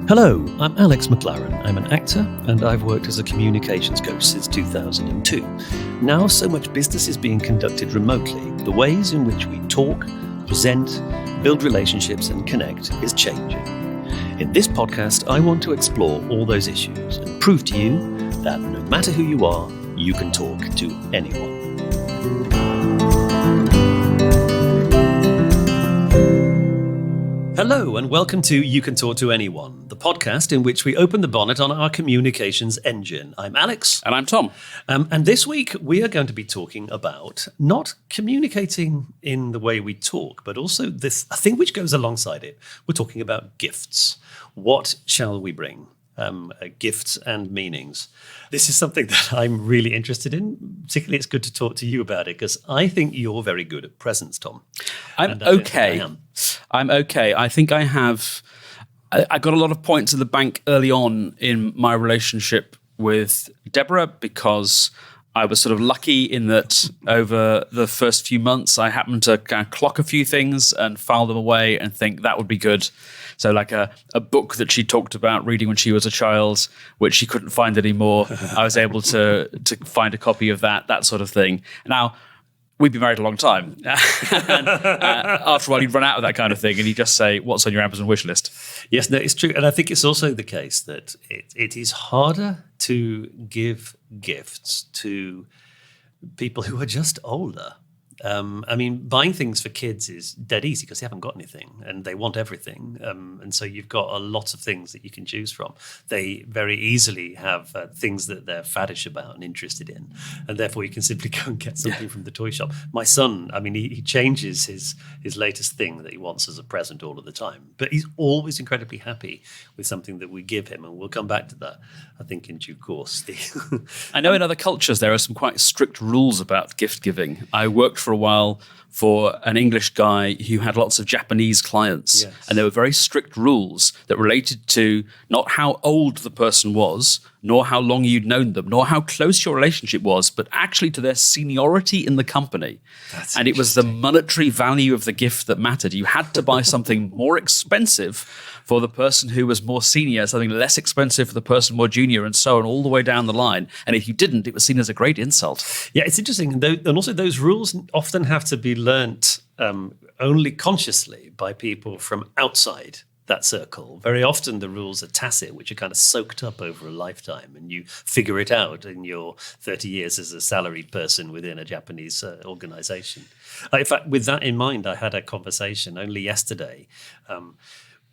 Hello, I'm Alex McLaren. I'm an actor and I've worked as a communications coach since 2002. Now so much business is being conducted remotely, the ways in which we talk, present, build relationships and connect is changing. In this podcast, I want to explore all those issues and prove to you that no matter who you are, you can talk to anyone. Hello and welcome to You Can Talk to Anyone, the podcast in which we open the bonnet on our communications engine. I'm Alex. And I'm Tom. And this week we are going to be talking about not communicating in the way we talk, but also this a thing which goes alongside it. We're talking about gifts. What shall we bring? Gifts and meanings. This is something that I'm really interested in. Particularly, it's good to talk to you about it because I think you're very good at presents, Tom. I'm okay. I think I have. I got a lot of points at the bank early on in my relationship with Deborah because I was sort of lucky in that over the first few months I happened to kind of clock a few things and file them away and think that would be good. So like a book that she talked about reading when she was a child, which she couldn't find anymore. I was able to find a copy of that sort of thing. Now, we've been married a long time. And, after a while, you'd run out of that kind of thing and you just say, what's on your Amazon wish list? Yes, no, it's true. And I think it's also the case that it is harder to give gifts to people who are just older. I mean, buying things for kids is dead easy because they haven't got anything and they want everything. And so you've got a lot of things that you can choose from. They very easily have things that they're faddish about and interested in. And therefore you can simply go and get something from the toy shop. My son, I mean, he changes his latest thing that he wants as a present all of the time. But he's always incredibly happy with something that we give him. And we'll come back to that, I think, in due course. I know in other cultures there are some quite strict rules about gift giving. I worked for a while for an English guy who had lots of Japanese clients. Yes. And there were very strict rules that related to not how old the person was, nor how long you'd known them, nor how close your relationship was, but actually to their seniority in the company. And it was the monetary value of the gift that mattered. You had to buy something more expensive for the person who was more senior, something less expensive for the person more junior, and so on, all the way down the line. And if you didn't, it was seen as a great insult. Yeah, it's interesting. And also those rules often have to be learnt only consciously by people from outside that circle. Very often the rules are tacit, which are kind of soaked up over a lifetime, and you figure it out in your 30 years as a salaried person within a Japanese organization. In fact, with that in mind, I had a conversation only yesterday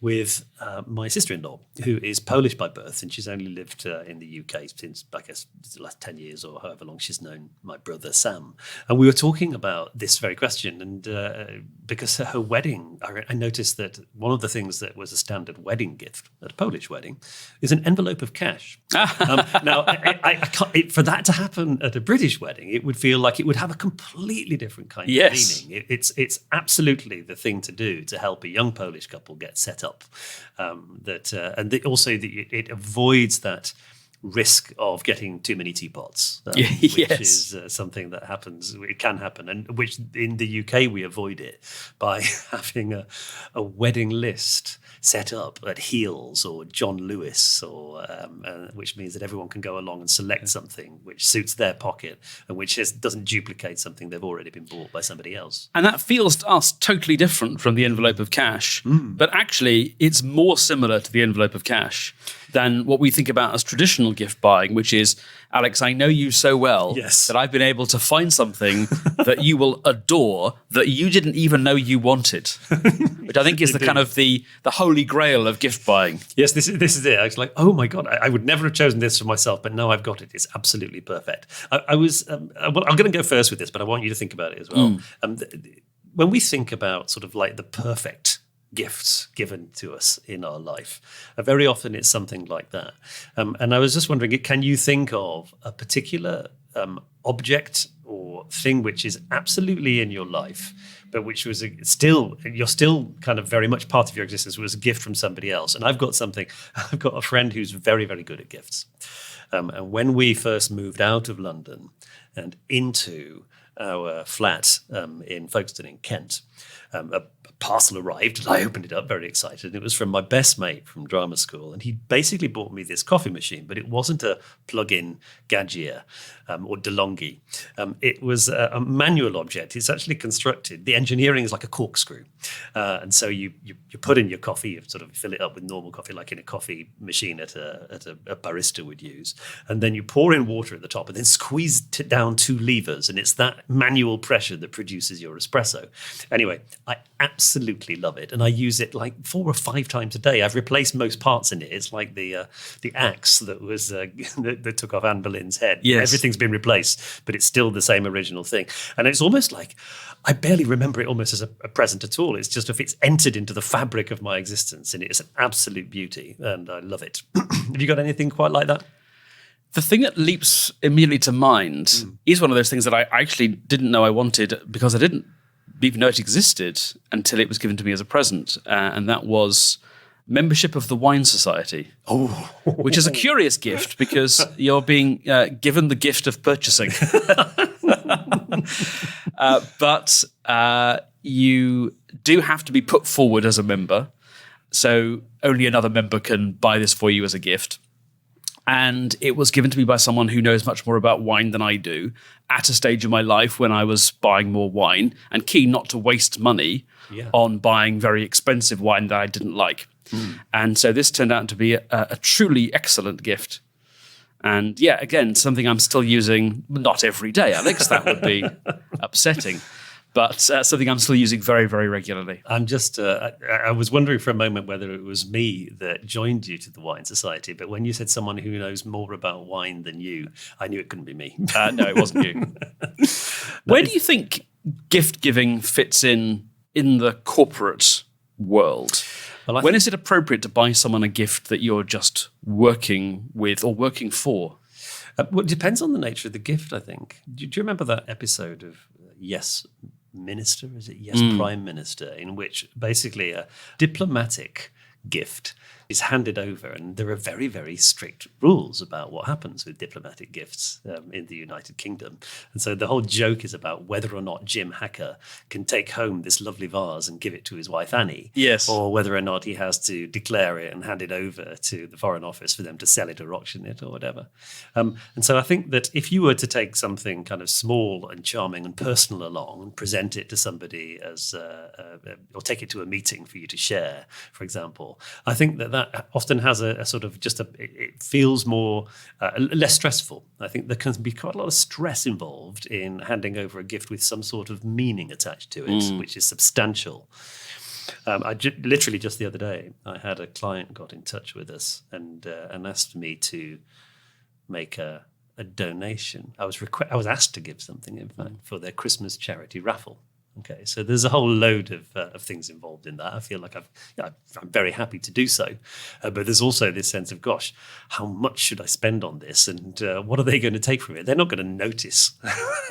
with my sister-in-law, who is Polish by birth, and she's only lived in the UK since, I guess, the last 10 years or however long she's known my brother Sam. And we were talking about this very question, and because at her wedding, I noticed that one of the things that was a standard wedding gift at a Polish wedding is an envelope of cash. Now, I can't, for that to happen at a British wedding, it would feel like it would have a completely different kind of meaning. It's absolutely the thing to do to help a young Polish couple get set up. Also it avoids that risk of getting too many teapots, which is something that happens. It can happen, and which in the UK we avoid it by having a wedding list set up at Heels or John Lewis, or which means that everyone can go along and select something which suits their pocket and which doesn't duplicate something they've already been bought by somebody else. And that feels to us totally different from the envelope of cash, but actually it's more similar to the envelope of cash than what we think about as traditional gift buying, which is, Alex, I know you so well that I've been able to find something that you will adore that you didn't even know you wanted, which I think is the kind of the Holy Grail of gift buying. Yes, this is it. I was like, oh my God, I would never have chosen this for myself, but now I've got it. It's absolutely perfect. I'm going to go first with this, but I want you to think about it as well. When we think about sort of like the perfect gifts given to us in our life, very often it's something like that. And I was just wondering, can you think of a particular object or thing which is absolutely in your life, but which was you're still kind of very much part of your existence, was a gift from somebody else? And I've got a friend who's very, very good at gifts. And when we first moved out of London and into our flat in Folkestone in Kent, a parcel arrived, and I opened it up very excited, and it was from my best mate from drama school, and he basically bought me this coffee machine, but it wasn't a plug-in Gadget or DeLonghi. It was a manual object. It's actually constructed. The engineering is like a corkscrew, and so you put in your coffee, you sort of fill it up with normal coffee, like in a coffee machine at a barista would use, and then you pour in water at the top, and then squeeze down 2 levers, and it's that manual pressure that produces your espresso. Anyway, I absolutely love it, and I use it like 4 or 5 times a day. I've replaced most parts in it. It's like the axe that was that took off Anne Boleyn's head. Yes. Everything's been replaced, but it's still the same original thing. And it's almost like I barely remember it almost as a present at all. It's just if it's entered into the fabric of my existence, and it's an absolute beauty, and I love it. Have you got anything quite like that? The thing that leaps immediately to mind is one of those things that I actually didn't know I wanted because I didn't even know it existed until it was given to me as a present, and that was membership of the Wine Society, which is a curious gift because you're being given the gift of purchasing. But you do have to be put forward as a member, so only another member can buy this for you as a gift. And it was given to me by someone who knows much more about wine than I do at a stage in my life when I was buying more wine and keen not to waste money on buying very expensive wine that I didn't like. And so this turned out to be a truly excellent gift. And yeah, again, something I'm still using, not every day, Alex, that would be upsetting. But something I'm still using very, very regularly. I'm just, I was wondering for a moment whether it was me that joined you to the Wine Society, but when you said someone who knows more about wine than you, I knew it couldn't be me. No, it wasn't you. Where do you think gift giving fits in the corporate world? Well, when is it appropriate to buy someone a gift that you're just working with or working for? Well, it depends on the nature of the gift, I think. Do you remember that episode of Yes Minister, is it Yes Prime Minister, in which basically a diplomatic gift is handed over, and there are very, very strict rules about what happens with diplomatic gifts in the United Kingdom. And so the whole joke is about whether or not Jim Hacker can take home this lovely vase and give it to his wife Annie, yes, or whether or not he has to declare it and hand it over to the Foreign Office for them to sell it or auction it or whatever. And so I think that if you were to take something kind of small and charming and personal along and present it to somebody as, or take it to a meeting for you to share, for example, I think that often has a sort of it feels more less stressful. I think there can be quite a lot of stress involved in handing over a gift with some sort of meaning attached to it, which is substantial. Literally just the other day, I had a client got in touch with us and asked me to make a donation. I was asked to give something, in fact, for their Christmas charity raffle. Okay, so there's a whole load of things involved in that. I feel like I'm very happy to do so, but there's also this sense of, gosh, how much should I spend on this, and what are they going to take from it? They're not going to notice.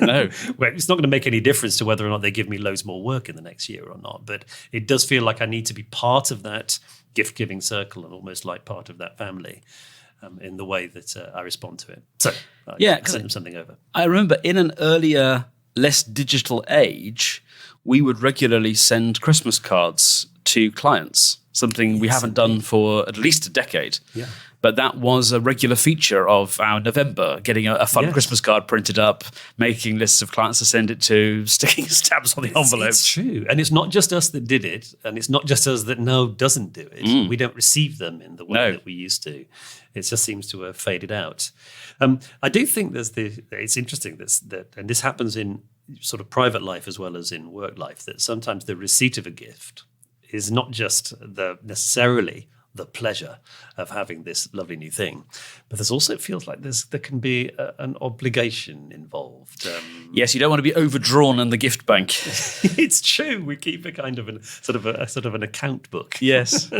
No, well, it's not going to make any difference to whether or not they give me loads more work in the next year or not. But it does feel like I need to be part of that gift-giving circle and almost like part of that family. In the way that I respond to it. So I send them something over. I remember in an earlier, less digital age, we would regularly send Christmas cards to clients, something we haven't done for at least a decade. Yeah. But that was a regular feature of our November, getting a fun Christmas card printed up, making lists of clients to send it to, sticking stamps on the envelope. It's true. And it's not just us that did it, and it's not just us that now doesn't do it. We don't receive them in the way that we used to. It just seems to have faded out. I do think it's interesting that, and this happens in sort of private life as well as in work life, that sometimes the receipt of a gift is not just necessarily the pleasure of having this lovely new thing, but there's also, it feels like there can be an obligation involved. Yes, you don't want to be overdrawn in the gift bank. It's true. We keep a kind of sort of an account book. Yes.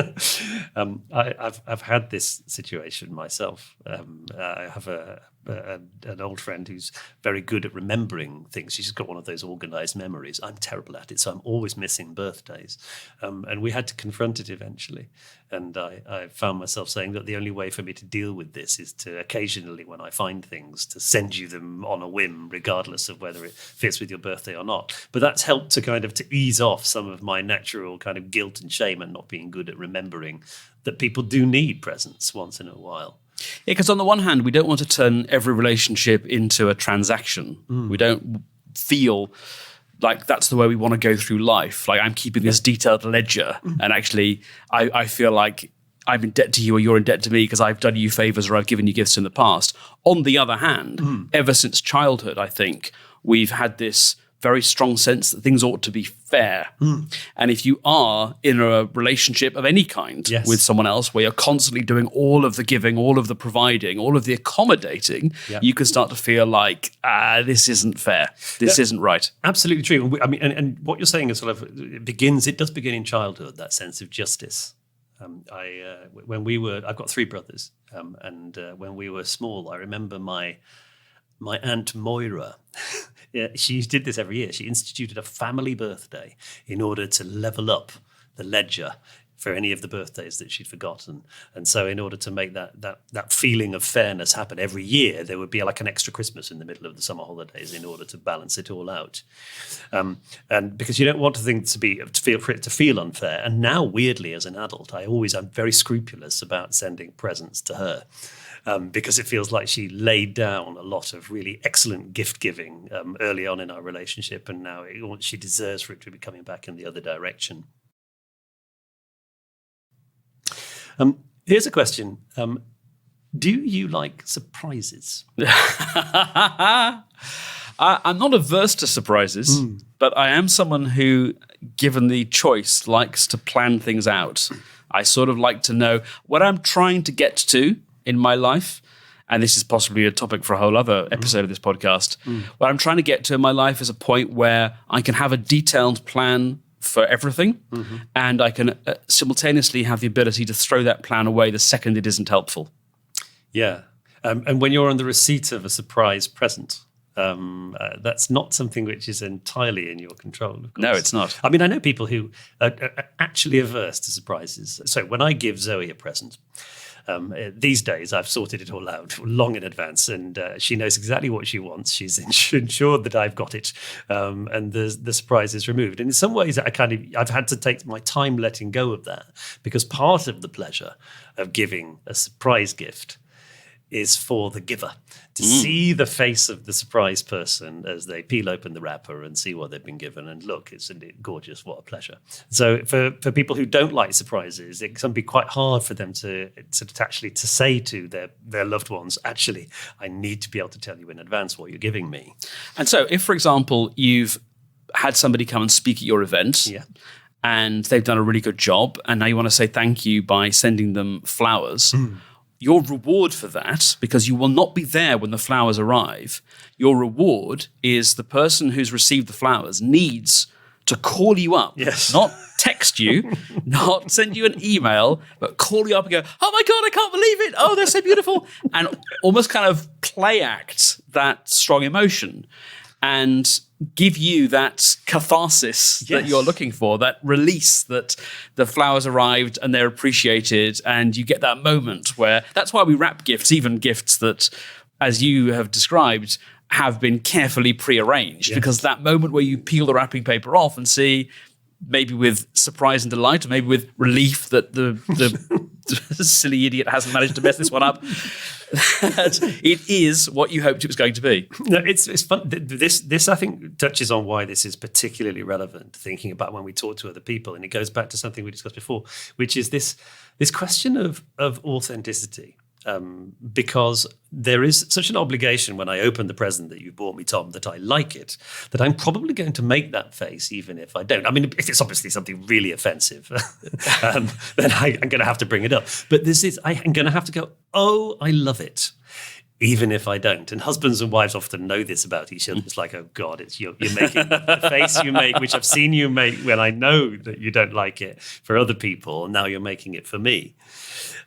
I've had this situation myself. I have a an old friend who's very good at remembering things. She's got one of those organized memories. I'm terrible at it, so I'm always missing birthdays. And we had to confront it eventually. And I found myself saying that the only way for me to deal with this is to occasionally, when I find things, to send you them on a whim, regardless of whether it fits with your birthday or not. But that's helped to kind of to ease off some of my natural kind of guilt and shame and not being good at remembering that people do need presents once in a while. Yeah, because on the one hand, we don't want to turn every relationship into a transaction. We don't feel like that's the way we want to go through life. Like I'm keeping this detailed ledger, and actually I feel like I'm in debt to you or you're in debt to me because I've done you favors or I've given you gifts in the past. On the other hand, ever since childhood, I think we've had this very strong sense that things ought to be fair. And if you are in a relationship of any kind with someone else where you're constantly doing all of the giving, all of the providing, all of the accommodating, you can start to feel like, this isn't fair. This isn't right. Absolutely true. I mean, and what you're saying is sort of, it does begin in childhood, that sense of justice. I've got 3 brothers, and when we were small, I remember my Aunt Moira, she did this every year. She instituted a family birthday in order to level up the ledger for any of the birthdays that she'd forgotten. And so in order to make that feeling of fairness happen every year, there would be like an extra Christmas in the middle of the summer holidays in order to balance it all out. And because you don't want things to feel unfair. And now, weirdly, as an adult, I'm very scrupulous about sending presents to her. Because it feels like she laid down a lot of really excellent gift giving early on in our relationship, and now she deserves for it to be coming back in the other direction. Here's a question. Do you like surprises? I'm not averse to surprises, but I am someone who, given the choice, likes to plan things out. I sort of like to know what I'm trying to get to in my life, and this is possibly a topic for a whole other episode of this podcast. What I'm trying to get to in my life is a point where I can have a detailed plan for everything, and I can simultaneously have the ability to throw that plan away the second it isn't helpful. Yeah. And when you're on the receipt of a surprise present, that's not something which is entirely in your control, of course. No, it's not. I mean, I know people who are actually averse to surprises. So when I give Zoe a present, these days, I've sorted it all out long in advance, and she knows exactly what she wants. She's ensured that I've got it, and the surprise is removed. And in some ways, I've had to take my time letting go of that, because part of the pleasure of giving a surprise gift is for the giver to see the face of the surprise person as they peel open the wrapper and see what they've been given. And look, isn't it gorgeous? What a pleasure. So for people who don't like surprises, it can be quite hard for them to actually to say to their loved ones, actually, I need to be able to tell you in advance what you're giving me. And so if, for example, you've had somebody come and speak at your event, and they've done a really good job, and now you want to say thank you by sending them flowers, your reward for that, because you will not be there when the flowers arrive, your reward is the person who's received the flowers needs to call you up, not text you, not send you an email, but call you up and go, oh my God, I can't believe it. Oh, they're so beautiful. And almost kind of play act that strong emotion and give you that catharsis that you're looking for, that release that the flowers arrived and they're appreciated, and you get that moment where that's why we wrap gifts, even gifts that, as you have described, have been carefully prearranged, because that moment where you peel the wrapping paper off and see, maybe with surprise and delight, or maybe with relief that the silly idiot hasn't managed to mess this one up, that it is what you hoped it was going to be. No, it's fun. This I think touches on why this is particularly relevant, thinking about when we talk to other people, and it goes back to something we discussed before, which is this question of authenticity. Because there is such an obligation when I open the present that you bought me, Tom, that I like it, that I'm probably going to make that face even if I don't. I mean, if it's obviously something really offensive, then I'm going to have to bring it up. But I'm going to have to go, oh, I love it, even if I don't. And husbands and wives often know this about each other. It's like, oh God, you're making the face you make, which I've seen you make when I know that you don't like it for other people, and now you're making it for me.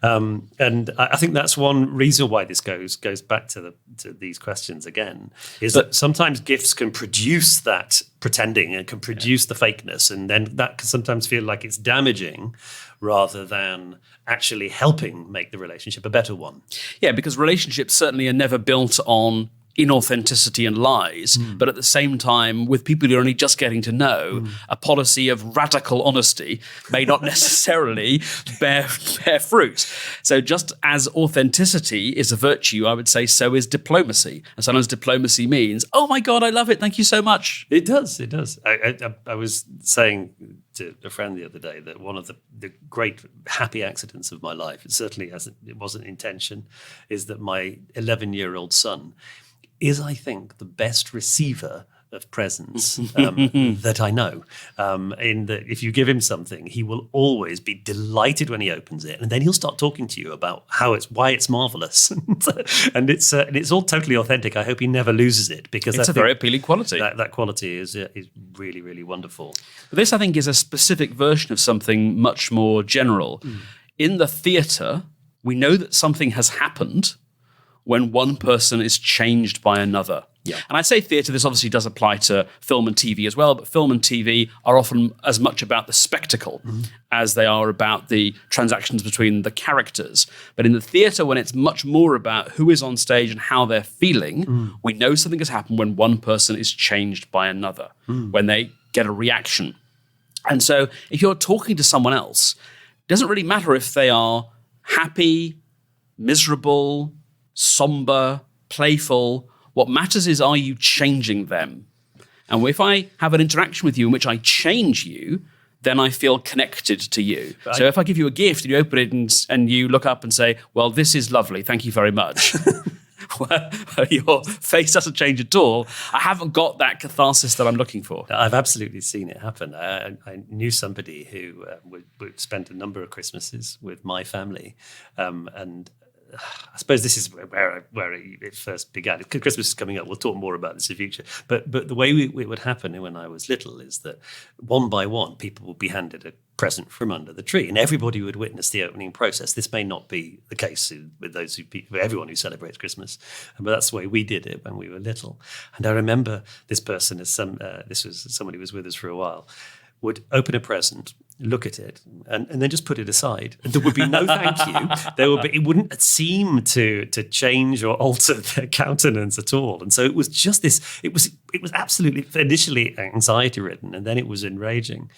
And I think that's one reason why this goes back to these questions again, is that sometimes gifts can produce that pretending and can produce the fakeness, and then that can sometimes feel like it's damaging rather than actually helping make the relationship a better one. Yeah, because relationships certainly are never built on inauthenticity and lies, but at the same time, with people you're only just getting to know, a policy of radical honesty may not necessarily bear fruit. So just as authenticity is a virtue, I would say so is diplomacy. And sometimes diplomacy means, oh my God, I love it, thank you so much. It does. I was saying to a friend the other day that one of the great happy accidents of my life, it wasn't intention, is that my 11-year-old son is, I think, the best receiver of presents that I know. In that, if you give him something, he will always be delighted when he opens it, and then he'll start talking to you about why it's marvelous, and it's all totally authentic. I hope he never loses it, because it's a very appealing quality. That quality is really, really wonderful. But this, I think, is a specific version of something much more general. In the theatre, we know that something has happened when one person is changed by another. Yeah. And I say theatre, this obviously does apply to film and TV as well, but film and TV are often as much about the spectacle as they are about the transactions between the characters. But in the theatre, when it's much more about who is on stage and how they're feeling, we know something has happened when one person is changed by another, when they get a reaction. And so if you're talking to someone else, it doesn't really matter if they are happy, miserable, somber, playful. What matters is, are you changing them? And if I have an interaction with you in which I change you, then I feel connected to you. So if I give you a gift and you open it and you look up and say, well, this is lovely, thank you very much. Your face doesn't change at all. I haven't got that catharsis that I'm looking for. I've absolutely seen it happen. I knew somebody who would spend a number of Christmases with my family, and I suppose this is where it first began. Christmas is coming up. We'll talk more about this in the future. But the way it would happen when I was little is that one by one, people would be handed a present from under the tree, and everybody would witness the opening process. This may not be the case with everyone who celebrates Christmas, but that's the way we did it when we were little. And I remember this person, this was someone who was with us for a while, would open a present, look at it, and then just put it aside. And there would be no thank you. It wouldn't seem to change or alter their countenance at all. And so it was just this. It was absolutely initially anxiety ridden, and then it was enraging,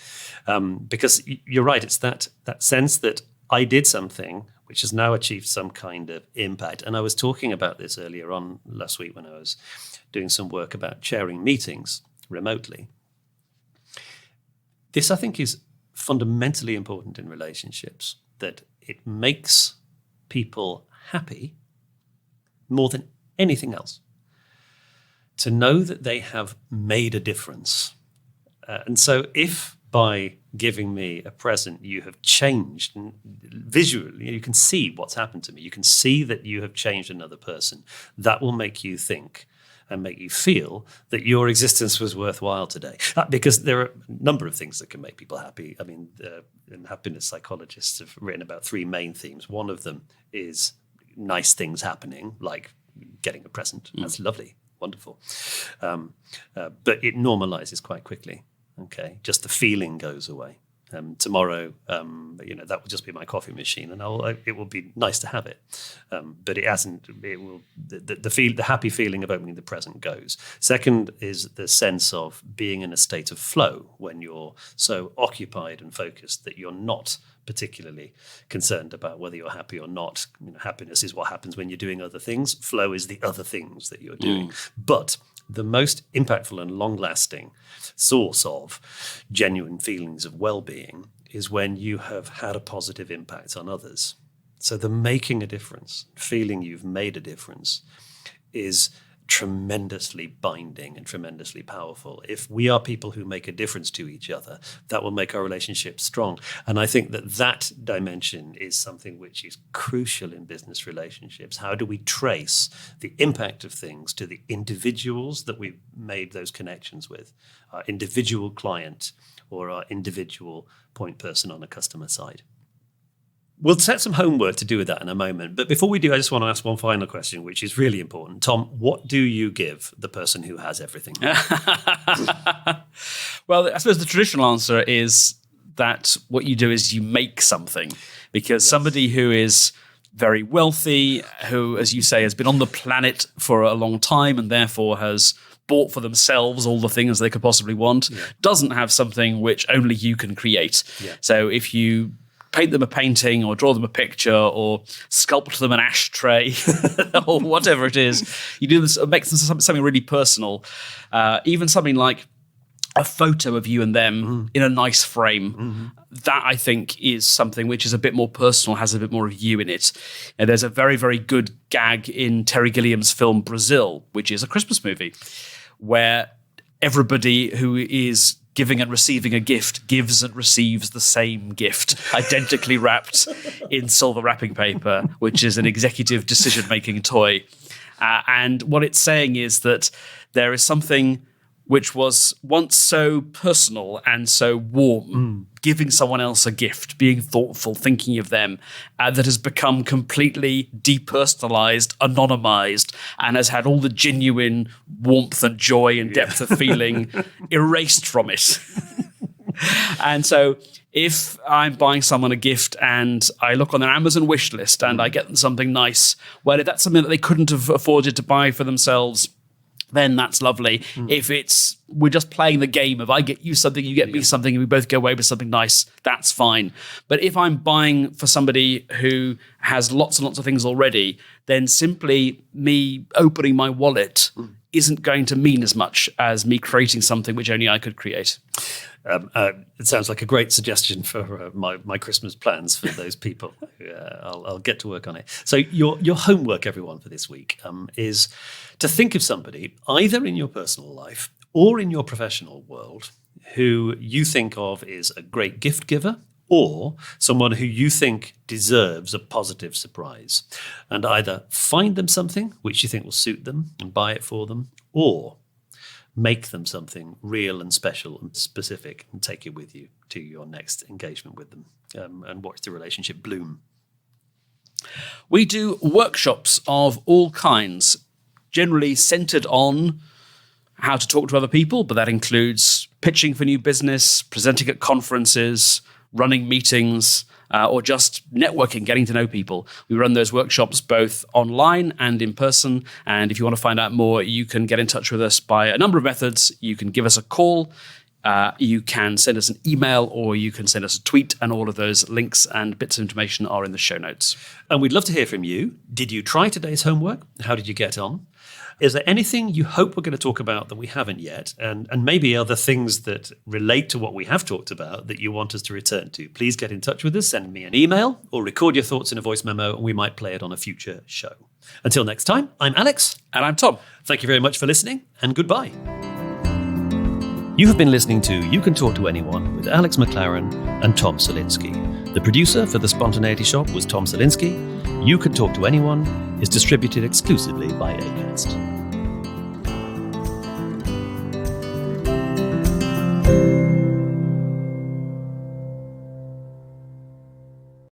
because you're right. It's that sense that I did something which has now achieved some kind of impact. And I was talking about this earlier on last week when I was doing some work about chairing meetings remotely. This, I think, is fundamentally important in relationships, that it makes people happy more than anything else, to know that they have made a difference. And so if by giving me a present you have changed, and visually you can see what's happened to me, you can see that you have changed another person, that will make you think and make you feel that your existence was worthwhile today. Because there are a number of things that can make people happy. I mean, and happiness psychologists have written about three main themes. One of them is nice things happening, like getting a present. That's lovely, wonderful. But it normalizes quite quickly. Okay, just the feeling goes away. Tomorrow, that will just be my coffee machine, and it will be nice to have it. But it hasn't. It will. The happy feeling of opening the present goes. Second is the sense of being in a state of flow when you're so occupied and focused that you're not particularly concerned about whether you're happy or not. Happiness is what happens when you're doing other things. Flow is the other things that you're doing. But the most impactful and long-lasting source of genuine feelings of well-being is when you have had a positive impact on others. So the making a difference, feeling you've made a difference, is tremendously binding and tremendously powerful. If we are people who make a difference to each other, that will make our relationship strong. And I think that dimension is something which is crucial in business relationships. How do we trace the impact of things to the individuals that we've made those connections with, our individual client or our individual point person on the customer side? We'll set some homework to do with that in a moment. But before we do, I just want to ask one final question, which is really important. Tom, what do you give the person who has everything? Well, I suppose the traditional answer is that what you do is you make something. Because somebody who is very wealthy, who, as you say, has been on the planet for a long time and therefore has bought for themselves all the things they could possibly want, doesn't have something which only you can create. Yeah. So if you paint them a painting or draw them a picture or sculpt them an ashtray or whatever it is, you do this, make something really personal. Even something like a photo of you and them in a nice frame. That, I think, is something which is a bit more personal, has a bit more of you in it. And there's a very, very good gag in Terry Gilliam's film Brazil, which is a Christmas movie, where everybody who is giving and receiving a gift gives and receives the same gift, identically wrapped in silver wrapping paper, which is an executive decision-making toy. And what it's saying is that there is something which was once so personal and so warm, giving someone else a gift, being thoughtful, thinking of them, that has become completely depersonalized, anonymized, and has had all the genuine warmth and joy and depth of feeling erased from it. And so if I'm buying someone a gift and I look on their Amazon wish list and I get them something nice, well, if that's something that they couldn't have afforded to buy for themselves, then that's lovely. If we're just playing the game of I get you something, you get me something, and we both go away with something nice, that's fine. But if I'm buying for somebody who has lots and lots of things already, then simply me opening my wallet isn't going to mean as much as me creating something which only I could create. It sounds like a great suggestion for my Christmas plans for those people. I'll get to work on it. So your homework, everyone, for this week is to think of somebody either in your personal life or in your professional world who you think of as a great gift giver or someone who you think deserves a positive surprise. And either find them something which you think will suit them and buy it for them, or make them something real and special and specific and take it with you to your next engagement with them and watch the relationship bloom. We do workshops of all kinds, generally centered on how to talk to other people, but that includes pitching for new business, presenting at conferences, running meetings, or just networking, getting to know people. We run those workshops both online and in person. And if you want to find out more, you can get in touch with us by a number of methods. You can give us a call, you can send us an email, or you can send us a tweet, and all of those links and bits of information are in the show notes. And we'd love to hear from you. Did you try today's homework? How did you get on? Is there anything you hope we're going to talk about that we haven't yet? And maybe other things that relate to what we have talked about that you want us to return to? Please get in touch with us, send me an email, or record your thoughts in a voice memo, and we might play it on a future show. Until next time, I'm Alex. And I'm Tom. Thank you very much for listening, and goodbye. You have been listening to You Can Talk to Anyone with Alex McLaren and Tom Salinsky. The producer for The Spontaneity Shop was Tom Salinsky. You Can Talk to Anyone is distributed exclusively by Acast.